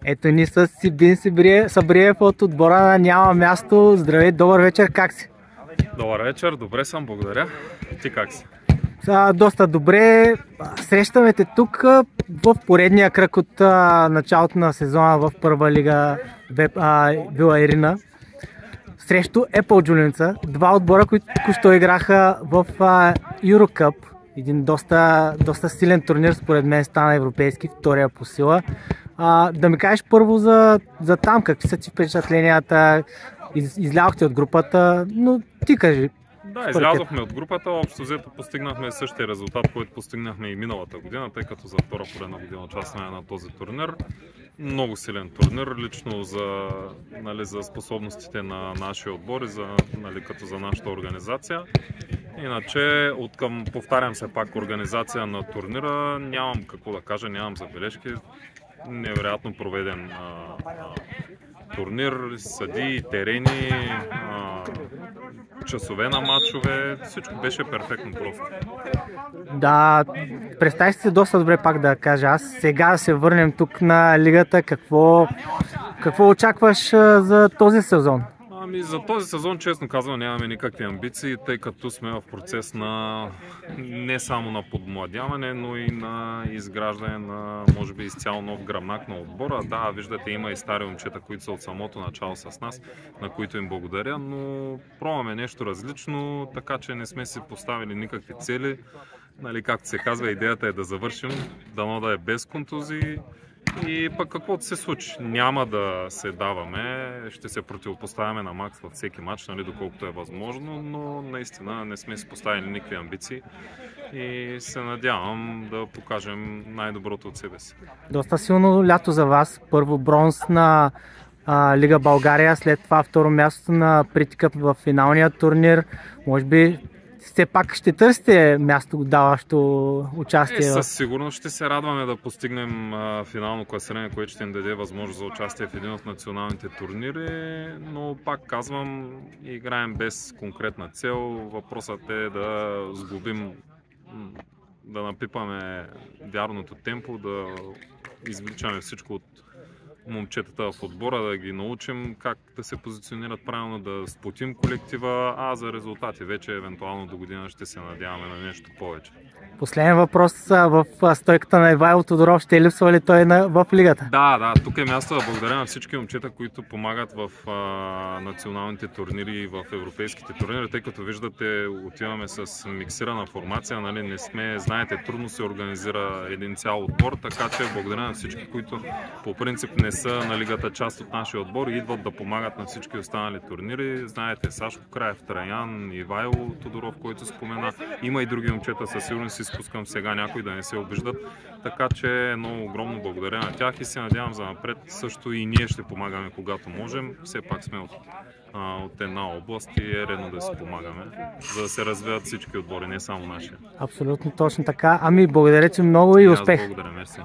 Ето ни с Сибин Сабриев от отбора на Няма място. Здравей, добър вечер, как си? Добър вечер, добре съм, благодаря. Ти как си? Доста добре. Срещаме те тук в поредния кръг от началото на сезона в първа лига Вила Ирина. Срещу Apple Джулиница. Два отбора, които току-що играха в Eurocup. Един доста силен турнир, според мен стана европейски, втория по сила. Да ми кажеш първо за там, какви са ти впечатленията? Излязохте от групата, но ти кажи. Да, излязохме от групата, общо взето постигнахме същия резултат, който постигнахме и миналата година, тъй като за втора поредна година участваме на този турнир. Много силен турнир, лично за способностите на нашия отбор и като за нашата организация. Иначе, повтарям се пак, организация на турнира, нямам какво да кажа, нямам забележки. Невероятно проведен турнир, съдии, терени, часове на матчове, всичко беше перфектно просто. Да, представи се доста добре, пак да кажа аз. Сега да се върнем тук на лигата, какво очакваш за този сезон? За този сезон, честно казвам, нямаме никакви амбиции, тъй като сме в процес не само на подмладяване, но и на изграждане на, може би, изцяло нов гръбнак на отбора. Да, виждате, има и стари момчета, които са от самото начало с нас, на които им благодаря, но пробваме нещо различно, така че не сме си поставили никакви цели. Както се казва, идеята е да завършим, дано да е без контузии. И пък каквото се случи, няма да се даваме, ще се противопоставяме на макс във всеки матч, доколкото е възможно, но наистина не сме си поставили никакви амбиции и се надявам да покажем най-доброто от себе си. Доста силно лято за вас. Първо бронз на Лига България, след това второ място на Притикъп в финалния турнир. Може би все пак ще търсите място, даващо участие? Със сигурност ще се радваме да постигнем финално класиране, което ще им даде възможност за участие в един от националните турнири, но пак казвам, играем без конкретна цел. Въпросът е да сглобим, да напипаме вярното темпо, да извличаме всичко от момчетата в отбора, да ги научим как да се позиционират правилно, да сплотим колектива, а за резултати вече евентуално до година ще се надяваме на нещо повече. Последен въпрос, в стойката на Ивайло Тодоров ще липсва ли той в лигата? Да, тук е място да благодаря на всички момчета, които помагат в националните турнири и в европейските турнири, тъй като виждате, отиваме с миксирана формация, не сме, знаете, трудно се организира един цял отбор, така че благодаря на всички, които по принцип не са на лигата част от нашия отбор и идват да помагат на всички останали турнири. Знаете, Сашко Краев, Траян, Ивайло Тодоров, който спомена, има и други момчета, със сигурност изпускам сега някой да не се обиждат, така че много огромно благодаря на тях и се надявам за напред също и ние ще помагаме когато можем. Все пак сме от една област и е редно да си помагаме, за да се развиват всички отбори, не само нашия. Абсолютно точно така. Благодаря ти много и успех! Благодаря, мерси.